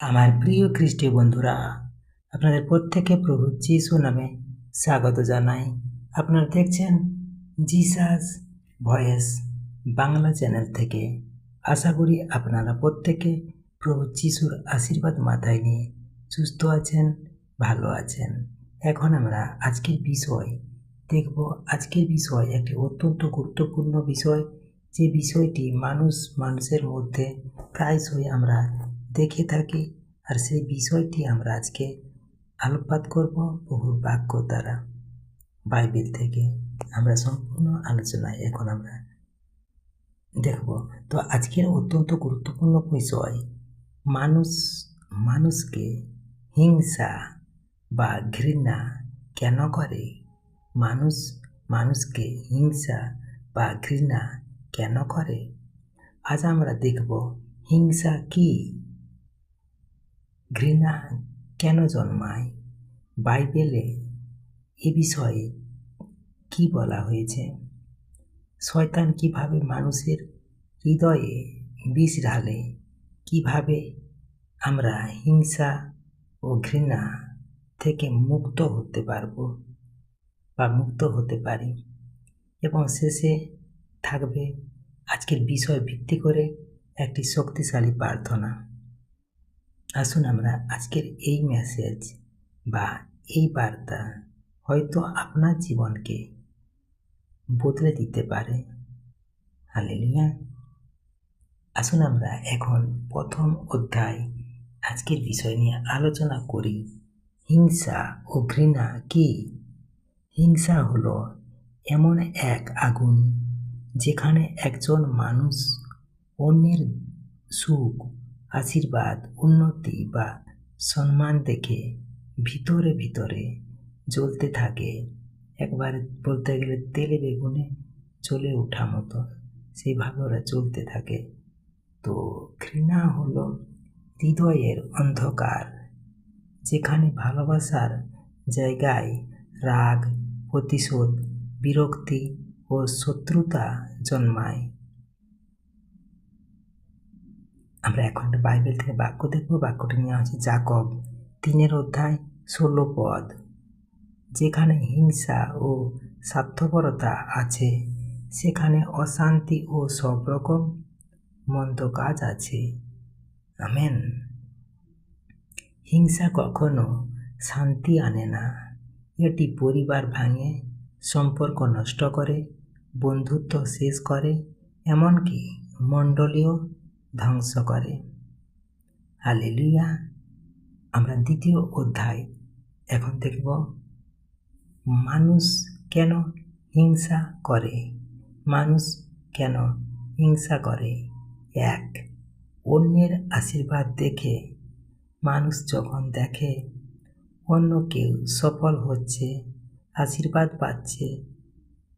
আমার প্রিয় খ্রিস্টীয় বন্ধুরা, আপনাদের প্রত্যেকে প্রভু যিশু নামে স্বাগত জানাই। আপনারা দেখছেন জিসাস ভয়েস বাংলা চ্যানেল থেকে। আশা করি আপনারা প্রত্যেকে প্রভু যিশুর আশীর্বাদ মাথায় নিয়ে সুস্থ আছেন, ভালো আছেন। এখন আমরা আজকের বিষয় দেখব। আজকের বিষয় একটি অত্যন্ত গুরুত্বপূর্ণ বিষয়, যে বিষয়টি মানুষের মধ্যে প্রায়শই আমরা দেখে থাকি, আর সেই বিষয়টি আমরা আজকে আলোকপাত করব প্রভুর বাক্য দ্বারা, বাইবেল থেকে। আমরা সম্পূর্ণ আলোচনায় এখন আমরা দেখব। তো আজকের অত্যন্ত গুরুত্বপূর্ণ বিষয়, মানুষকে হিংসা বা ঘৃণা কেন করে? মানুষকে হিংসা বা ঘৃণা কেন করে? আজ আমরা দেখব হিংসা কি, ঘৃণা কেন জন্মায়, বাইবেলে এ বিষয়ে কি বলা হয়েছে, শয়তান কিভাবে মানুষের হৃদয়ে বিষ ঢালে, কিভাবে আমরা হিংসা ও ঘৃণা থেকে মুক্ত হতে পারব বা মুক্ত হতে পারি, এবং শেষে থাকবে আজকের বিষয় ভিত্তি করে একটি শক্তিশালী প্রার্থনা। আসুন আমরা আজকের এই মেসেজ বা এই বার্তা হয়তো আপনার জীবনকে বদলে দিতে পারে। হালেলুয়া। আসুন আমরা এখন প্রথম অধ্যায় আজকের বিষয় নিয়ে আলোচনা করি। হিংসা ও ঘৃণা কি? হিংসা হলো এমন এক আগুন যেখানে একজন মানুষ অন্যের সুখ, আশীর্বাদ, উন্নতি বা সম্মান দেখে ভিতরে ভিতরে জ্বলতে থাকে। একবার বলতে গেলে তেলে বেগুনে জ্বলে ওঠা মতো সেইভাবে ওরা চলতে থাকে। তো ঘৃণা হলো হৃদয়ের অন্ধকার, যেখানে ভালোবাসার জায়গায় রাগ, প্রতিশোধ, বিরক্তি ও শত্রুতা জন্মায়। আমরা এখন বাইবেল থেকে বাক্য দেখব। বাক্যটি নেওয়া হচ্ছে যাকব 3:16। যেখানে হিংসা ও স্বার্থপরতা আছে, সেখানে অশান্তি ও সব রকম মন্দ কাজ আছে। আমেন। হিংসা কখনো শান্তি আনে না। এটি পরিবার ভাঙে, সম্পর্ক নষ্ট করে, বন্ধুত্ব শেষ করে, এমনকি মণ্ডলীয় ধ্বংস করে। হালেলুয়া। আমরা দ্বিতীয় অধ্যায় এখন দেখব, মানুষ কেন হিংসা করে। মানুষ কেন হিংসা করে? 1. অন্যের আশীর্বাদ দেখে। মানুষ যখন দেখে অন্য কেউ সফল হচ্ছে, আশীর্বাদ পাচ্ছে,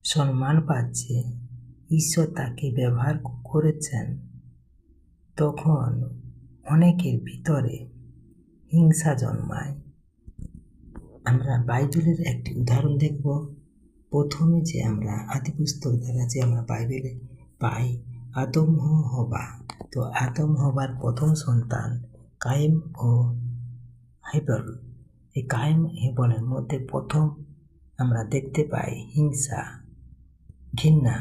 সম্মান পাচ্ছে, ঈশ্বর তাকে ব্যবহার করেছেন, তখন অনেকের ভিতরে হিংসা জন্মায়। আমরা বাইবেলের একটি উদাহরণ দেখব। প্রথমে যে আমরা আদিপুস্তক দ্বারা যে আমরা বাইবেলে পাই, আদম ও হবা। তো আদম হবার প্রথম সন্তান কায়েন ও হেবেল। এই কায়েন হেবেলের মধ্যে প্রথম আমরা দেখতে পাই হিংসা, ঘৃণা।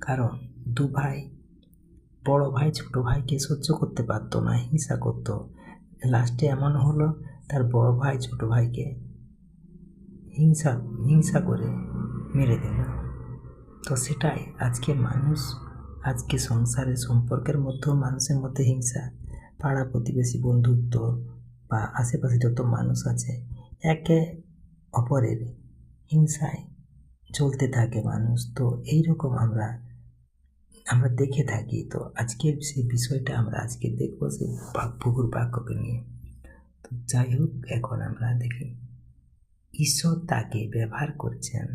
কারণ দু ভাই, বড় ভাই ছোট ভাইকে সহ্য করতে পারত না, হিংসা করত। লাস্টে এমন হলো, তার বড় ভাই ছোট ভাইকে হিংসা করে মেরে দিল। তো সেটাই আজকে মানুষ, আজকে সংসারের সম্পর্কের মধ্যেও মানুষের মধ্যে হিংসা, পাড়া প্রতিবেশী, বন্ধুত্ব বা আশেপাশে যত মানুষ আছে, একে অপরের হিংসায় চলতে থাকে মানুষ। তো এইরকম আমরা দেখে থাকি। তো আজকের সেই বিষয়টা আমরা আজকে দেখবো, সেই প্রভুর বাক্যকে নিয়ে। তো যাই হোক, এখন আমরা দেখি ঈশ্বর তাকে ব্যবহার করছেন,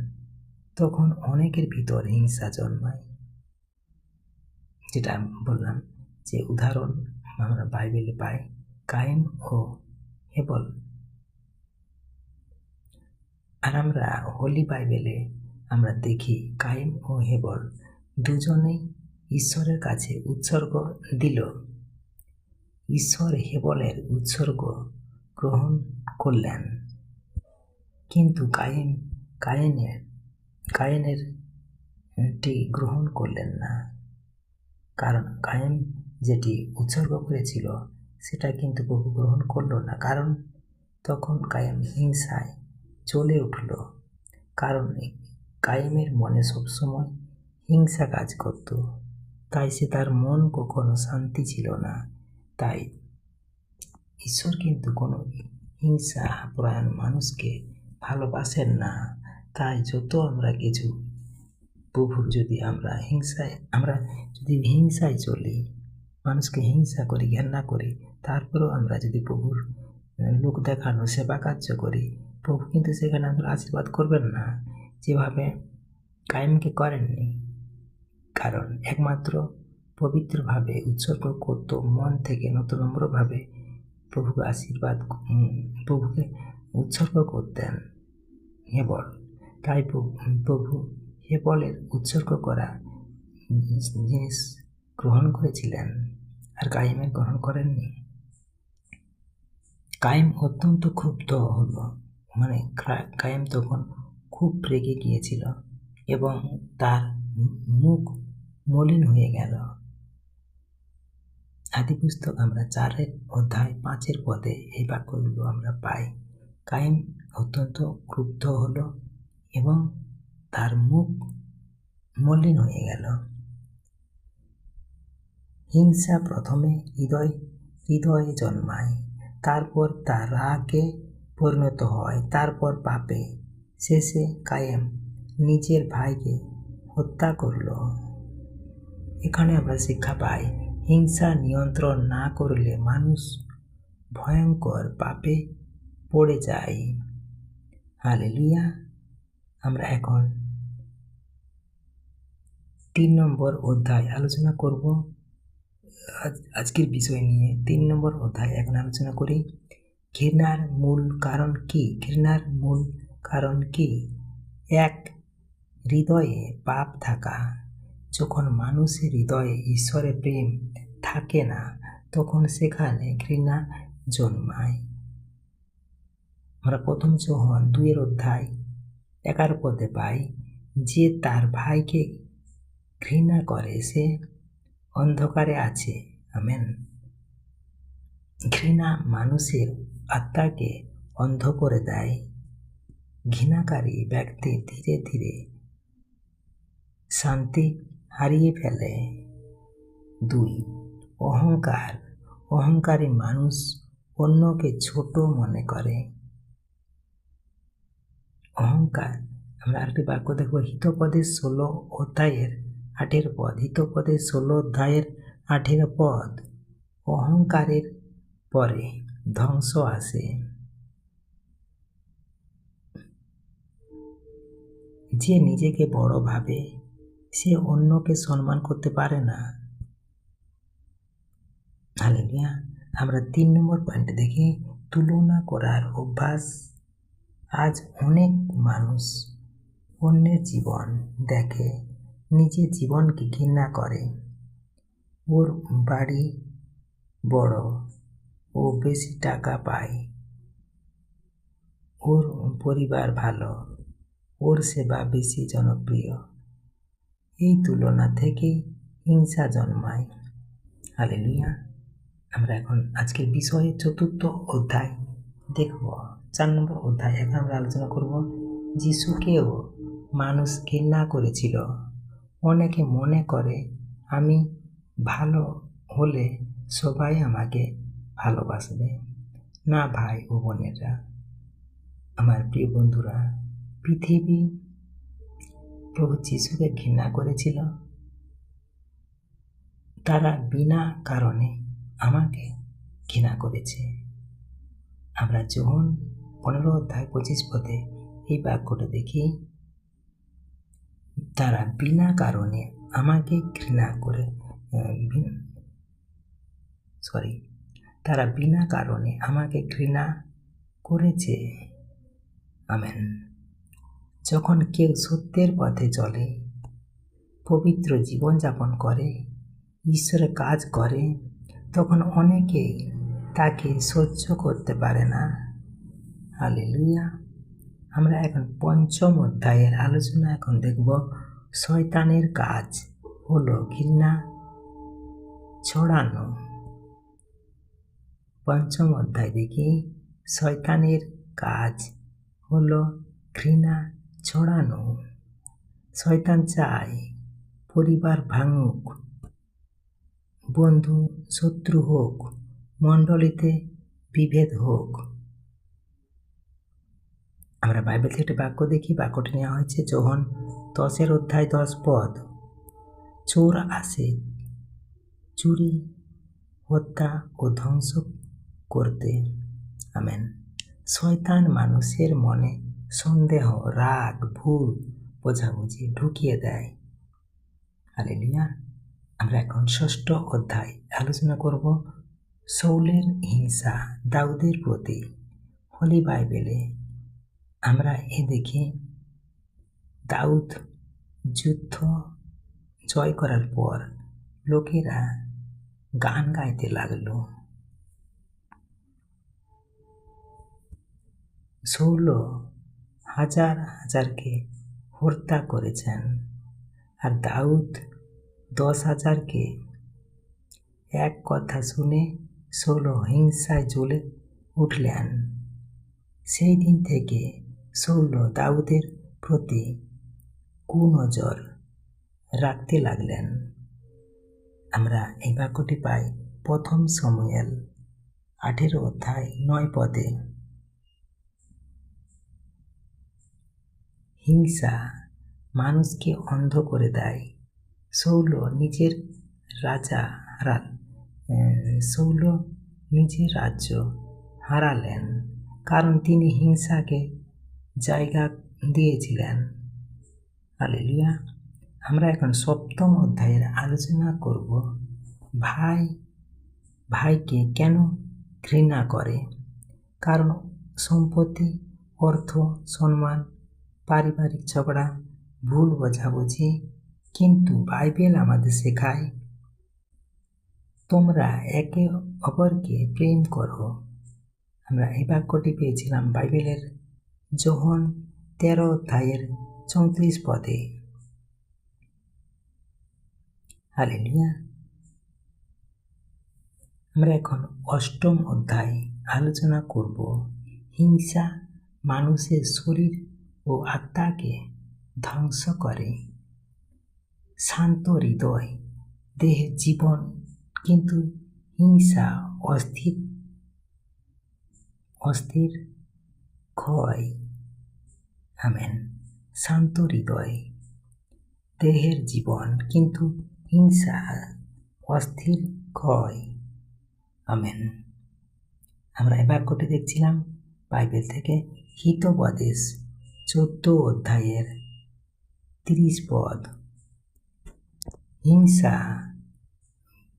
তখন অনেকের ভিতর হিংসা জন্মায়। যেটা বললাম, যে উদাহরণ আমরা বাইবেলে পাই, কায়েন ও হেবেল। আর আমরা হোলি বাইবেলে আমরা দেখি কায়েন ও হেবেল দুজনেই ঈশ্বরের কাছে উৎসর্গ দিল। ঈশ্বর হেবলের উৎসর্গ গ্রহণ করলেন, কিন্তু কায়েনের টি গ্রহণ করলেন না, কারণ কায়েন যেটি উৎসর্গ করেছিল সেটা কিন্তু প্রভু গ্রহণ করল না, কারণ তখন কায়েন হিংসায় জ্বলে উঠল, কারণ কায়েনের মনে সবসময় হিংসা কাজ করত, তাই তার মন কখনো শান্তি ছিল না। তাই ঈশ্বর কিন্তু কোনো হিংসা পরায়ণ মানুষকে ভালোবাসেন না। তাই যত আমরা কিছু প্রভুর যদি আমরা যদি হিংসায় চলি, মানুষকে হিংসা করি, ঘৃণা করি, তারপরেও আমরা যদি প্রভুর লোক দেখানো সেবা কার্য করি, প্রভু কিন্তু সেখানে আমরা আশীর্বাদ করবেন না, যেভাবে কায়েনকে করেননি। কারণ একমাত্র পবিত্রভাবে উৎসর্গ করত, মন থেকে নম্রভাবে প্রভুকে উৎসর্গ করতেন হেবল। তাই প্রভু হেবলের উৎসর্গ করা জিনিস গ্রহণ করেছিলেন, আর কায়েমের গ্রহণ করেননি। কায়েম অত্যন্ত ক্ষুব্ধ হল, কায়েম তখন খুব রেগে গিয়েছিল এবং তার মুখ মলিন হয়ে গেল। আদি পুস্তক আমরা 4 অধ্যায় 5 পদে এই বাক্যগুলো আমরা পাই। কায়েম অত্যন্ত ক্রুদ্ধ হল এবং তার মুখ মলিন হয়ে গেল। হিংসা প্রথমে হৃদয়ে জন্মায়, তারপর তা রাগে পরিণত হয়, তারপর পাপে। শেষে কায়েম নিজের ভাইকে হত্যা করল। এখানে আমরা শিক্ষা পাই, হিংসা নিয়ন্ত্রণ না করলে মানুষ ভয়ঙ্কর পাপে পড়ে যায়। হালেলুয়া। আমরা এখন 3 নম্বর অধ্যায় আলোচনা করব। আজকের বিষয় নিয়ে 3 নম্বর অধ্যায় এখন আলোচনা করি। ঘৃণার মূল কারণ কি? ঘৃণার মূল কারণ কি? 1. হৃদয়ে পাপ থাকা। যখন মানুষের হৃদয়ে ঈশ্বরের প্রেম থাকে না, তখন সেখানে ঘৃণা জন্মায়। আমরা 1 যোহন 2 অধ্যায় 11 পদে পাই, যে তার ভাইকে ঘৃণা করে সে অন্ধকারে আছে। আমেন। ঘৃণা মানুষের আত্মাকে অন্ধ করে দেয়। ঘৃণাকারী ব্যক্তি ধীরে ধীরে শান্তি হারিয়ে ফেলে। 2. অহংকার। অহংকারী মানুষ অন্যকে ছোট মনে করে। অহংকার। আমরা আরেকটি বাক্য দেখব, হিতোপদেশ 16 অধ্যায়ের 8 পদ। হিতোপদেশ 16 অধ্যায়ের 8 পদ। অহংকারের পরে ধ্বংস আসে। যে নিজেকে বড় ভাবে সে অন্যকে সম্মান করতে পারে না। হালেলুয়া। আমরা 3 নম্বর পয়েন্টে দেখি, তুলনা করার অভ্যাস। আজ অনেক মানুষ অন্যের জীবন দেখে নিজের জীবনকে ঘৃণা করে। ওর বাড়ি বড়, ও বেশি টাকা পায়, ওর পরিবার ভালো, ওর সেবা বেশি জনপ্রিয়। এই তুলনা থেকেই হিংসা জন্মায়। হালেলুয়া। আমরা এখন আজকের বিষয়ে 4 অধ্যায় দেখব। 4 নম্বর অধ্যায় এখন আমরা আলোচনা করব, যিশুকেও মানুষ ঘৃণা করেছিল। অনেকে মনে করে আমি ভালো হলে সবাই আমাকে ভালোবাসবে। না ভাই ও বোনেরা, আমার প্রিয় বন্ধুরা, পৃথিবী প্রভু যিশুকে ঘৃণা করেছিল। তারা বিনা কারণে আমাকে ঘৃণা করেছে। আমরা যোহন 15 অধ্যায় 25 পদে এই বাক্যটা দেখি, তারা বিনা কারণে আমাকে ঘৃণা করে তারা বিনা কারণে আমাকে ঘৃণা করেছে। আমেন। যখন কেউ সত্যের পথে চলে, পবিত্র জীবনযাপন করে, ঈশ্বরের কাজ করে, তখন অনেকেই তাকে সহ্য করতে পারে না। হালেলুয়া। আমরা এখন ৫ম অধ্যায়ের আলোচনা এখন দেখব। শয়তানের কাজ হলো ঘৃণা ছড়ানো। ৫ম অধ্যায় দেখি। শয়তানের কাজ হলো ঘৃণা ছড়ানো। শয়তান চায় পরিবার ভাঙুক, বন্ধু শত্রু হোক, মণ্ডলীতে বিভেদ হোক। আমরা বাইবেল থেকে একটা বাক্য দেখি। বাক্যটি নেওয়া হয়েছে যোহন 10 অধ্যায় 10 পদ। চোর আসে চুরি, হত্যা ও ধ্বংস করতে। আমেন। শয়তান মানুষের মনে সন্দেহ, রাগ, ভুল বোঝাবুঝি ঢুকিয়ে দেয়। হালেলুয়া। আমরা এখন 6ষ্ঠ অধ্যায় আলোচনা করব। শাউলের হিংসা দাউদের প্রতি। হোলি বাইবেলে আমরা দেখি দাউদ যুদ্ধ জয় করার পর লোকেরা গান গাইতে লাগলো। শাউল হাজার হাজারকে হত্যা করেছেন, আর দাউদ 10,000কে। এক কথা শুনে শাউল হিংসায় জ্বলে উঠলেন। সেই দিন থেকে শাউল দাউদের প্রতি কুনজর রাখতে লাগলেন। আমরা এই বাক্যটি পাই 1 শমূয়েল 18 অধ্যায় 9 পদে। হিংসা মানুষকে অন্ধ করে দেয়। শাউল নিজের রাজ্য হারালেন, কারণ তিনি হিংসাকে জায়গা দিয়েছিলেন। হালেলুয়া। আমরা এখন 7ম অধ্যায়ের আলোচনা করব। ভাই ভাইকে কেন ঘৃণা করে? কারণ সম্পত্তি, অর্থ, সম্মান, পারিবারিক ঝগড়া, ভুল বোঝাবুঝি। কিন্তু বাইবেল আমাদের শেখায় তোমরা একে অপরকে প্রেম করো। আমরা এই বাক্যটি পেয়েছিলাম বাইবেলের যোহন 13 অধ্যায়ের 34 পদে। হালেলুয়া। আমরা এখন 8ম অধ্যায় আলোচনা করব। হিংসা মানুষের শরীর ও আত্মাকে ধ্বংস করে। শান্ত হৃদয় দেহের জীবন, কিন্তু হিংসা অস্থির ক্ষয়। আমেন। শান্ত হৃদয় দেহের জীবন, কিন্তু হিংসা অস্থির ক্ষয়। আমেন। আমরা এই বাক্যটি দেখছিলাম বাইবেল থেকে হিতোপদেশ 14 অধ্যায়ের 30 পদ। হিংসা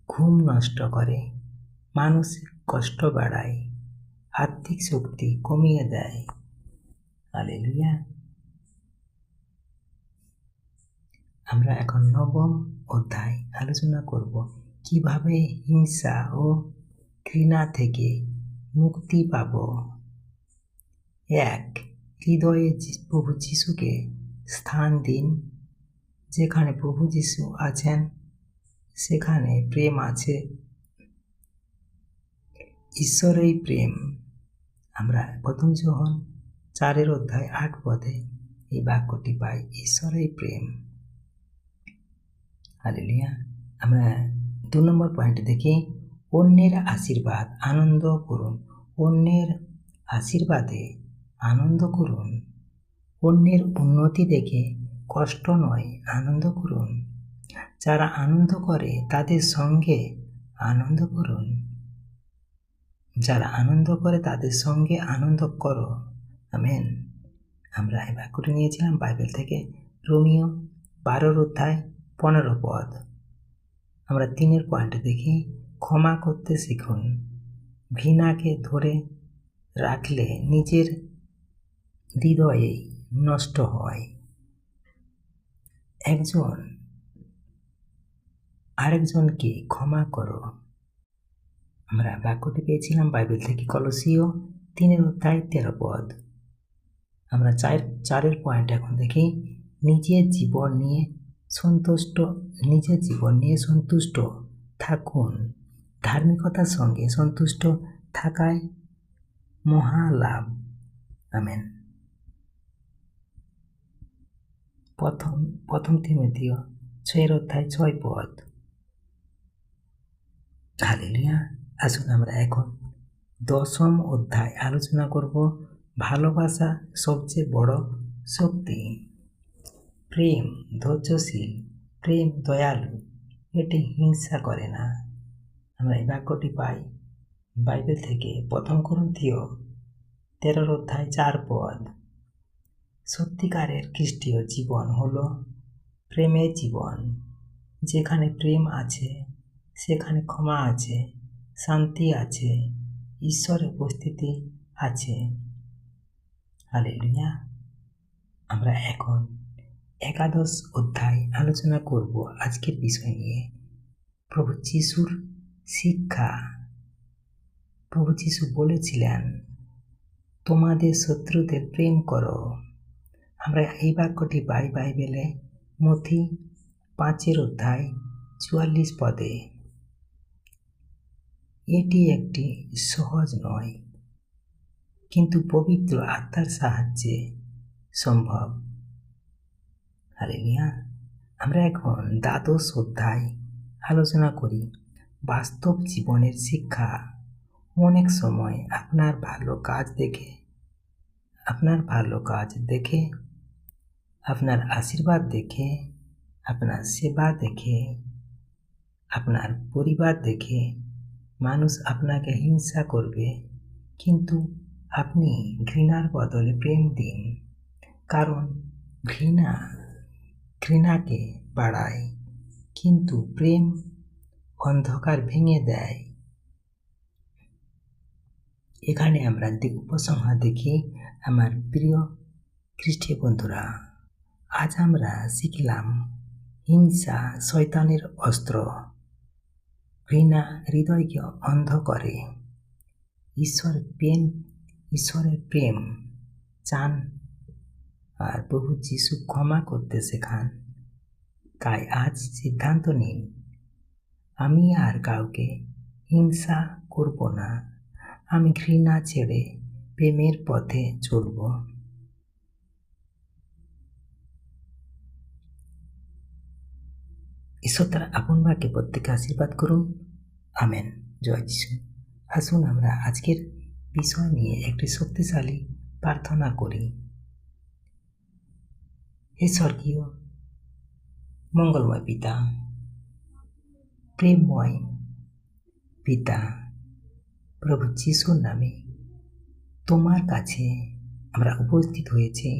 ঘুম নষ্ট করে, মানসিক কষ্ট বাড়ায়, আর্থিক শক্তি কমিয়ে দেয়। হালেলুয়া। আমরা এখন 9ম অধ্যায় আলোচনা করব কিভাবে হিংসা ও ঘৃণা থেকে মুক্তি পাব। 1. হৃদয়ে প্রভু যিশুকে স্থান দিন। যেখানে প্রভু যিশু আছেন সেখানে প্রেম আছে। ঈশ্বরের প্রেম। আমরা 1 যোহন 4 অধ্যায় 8 পদে এই বাক্যটি পাই, ঈশ্বরের প্রেম। হালেলুয়া। আমরা 2 নম্বর পয়েন্ট দেখি। অন্যের আশীর্বাদ আনন্দ করুন। অন্যের আশীর্বাদে আনন্দ করুন। অন্যের উন্নতি দেখে কষ্ট নয়, আনন্দ করুন। যারা আনন্দ করে তাদের সঙ্গে আনন্দ করুন। যারা আনন্দ করে তাদের সঙ্গে আনন্দ করো। আমেন। আমরা এই বাক্যটি নিয়েছিলাম বাইবেল থেকে রোমিও 12 অধ্যায় 15 পদ। আমরা 3 পয়েন্ট দেখি। ক্ষমা করতে শিখুন। ঘৃণাকে ধরে রাখলে নিজের হৃদয়ে নষ্ট হয়। একজন আরেকজনকে ক্ষমা করো। আমরা বাক্যটি পেয়েছিলাম বাইবেল থেকে কলসীয় 3:13 আমরা চারের পয়েন্ট এখন দেখি। নিজের জীবন নিয়ে সন্তুষ্ট থাকুন। ধার্মিকতার সঙ্গে সন্তুষ্ট থাকায় মহালাভ। আমেন। প্রথম তিমোথেয় 6:6 হালেলুয়া। আসুন আমরা এখন 10ম অধ্যায় আলোচনা করব। ভালোবাসা সবচেয়ে বড় শক্তি। প্রেম ধৈর্যশীল, প্রেম দয়ালু, এটি হিংসা করে না। আমরা এই বাক্যটি পাই বাইবেল থেকে 1 কোরিন্থীয় 13:4। সত্যিকারের খ্রিস্টীয় জীবন হলো প্রেমের জীবন। যেখানে প্রেম আছে সেখানে ক্ষমা আছে, শান্তি আছে, ঈশ্বরের উপস্থিতি আছে। হালেলুয়া। আমরা এখন 11 অধ্যায় আলোচনা করব আজকের বিষয় নিয়ে, প্রভু যিশুর শিক্ষা। প্রভু যিশু বলেছিলেন, তোমাদের শত্রুদের প্রেম করো। আমরা এই বাক্যটি পাই বাইবেলে মথি 5:44। এটি একটি সহজ নয়, কিন্তু পবিত্র আত্মার সাহায্যে সম্ভব। হালেলুয়া। আমরা এখন 12 অধ্যায় আলোচনা করি বাস্তব জীবনের শিক্ষা। অনেক সময় আপনার ভালো কাজ দেখে, আপনার আশীর্বাদ দেখে, আপনার সেবা দেখে, আপনার পরিবার দেখে মানুষ আপনাকে হিংসা করবে, কিন্তু আপনি ঘৃণার বদলে প্রেম দিন। কারণ ঘৃণাকে বাড়ায়, কিন্তু প্রেম অন্ধকার ভেঙে দেয়। এখানে আমরা উপসংহার দেখি। আমার প্রিয় খ্রিস্টীয় বন্ধুরা, আজ আমরা শিখলাম হিংসা শয়তানের অস্ত্র। ঘৃণা হৃদয়কে অন্ধ করে। ঈশ্বরের প্রেম চান আর প্রভু যিশু ক্ষমা করতে শেখান। তাই আজ সিদ্ধান্ত নিন, আমি আর কাউকে হিংসা করব না। আমি ঘৃণা ছেড়ে প্রেমের পথে চলব। ঈশ্বর তার আপন বাক্যে প্রত্যেককে আশীর্বাদ করুন। আমেন। জয় যিশু। আসুন আমরা আজকের বিষয় নিয়ে একটি শক্তিশালী প্রার্থনা করি। হে স্বর্গীয় মঙ্গলময় পিতা, প্রেমময় পিতা, প্রভু যিশুর নামে তোমার কাছে আমরা উপস্থিত হয়েছি।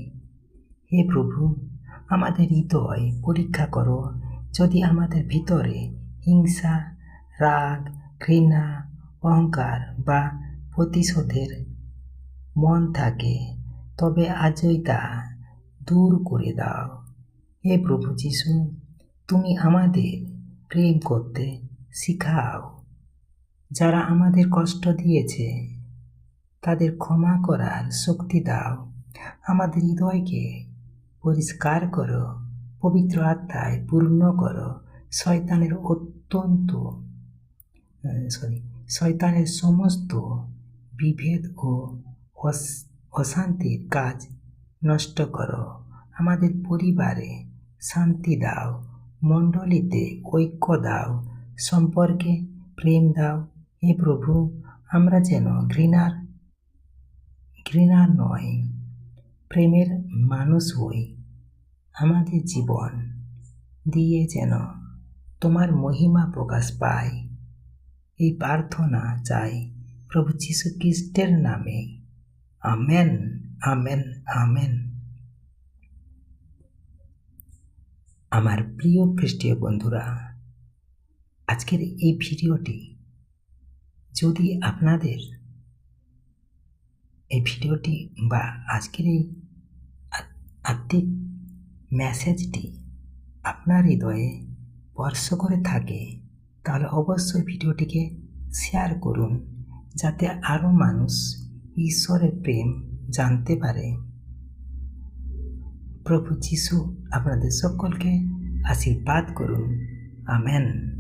হে প্রভু, আমাদের হৃদয় পরীক্ষা করো। যদি আমাদের ভিতরে হিংসা, রাগ, ঘৃণা, অহংকার বা প্রতিশোধের মন থাকে, তবে আজই তা দূর করে দাও। হে প্রভু যিশু, তুমি আমাদের প্রেম করতে শিখাও। যারা আমাদের কষ্ট দিয়েছে তাদের ক্ষমা করার শক্তি দাও। আমাদের হৃদয়কে পরিষ্কার করো, পবিত্র আত্মায় পূর্ণ করো। শয়তানের সমস্ত বিভেদ ও অশান্তির কাজ নষ্ট করো। আমাদের পরিবারে শান্তি দাও, মণ্ডলীতে ঐক্য দাও, সম্পর্কে প্রেম দাও। হে প্রভু, আমরা যেন ঘৃণার নয়, প্রেমের মানুষ হই। আমাদের জীবন দিয়ে যেন তোমার মহিমা প্রকাশ পায়। এই প্রার্থনা চাই প্রভু যীশু খ্রিস্টের নামে। Amen, amen, amen. আমার প্রিয় খ্রিস্টীয় বন্ধুরা, আজকের এই ভিডিওটি যদি আপনাদের বা আজকের এই আত্মিক মেসেজটি আপনার হৃদয়ে স্পর্শ করে থাকে, তাহলে অবশ্যই ভিডিওটিকে শেয়ার করুন, যাতে আরও মানুষ ঈশ্বরের প্রেম জানতে পারে। প্রভু যিশু আপনাদের সকলকে আশীর্বাদ করুন। আমেন।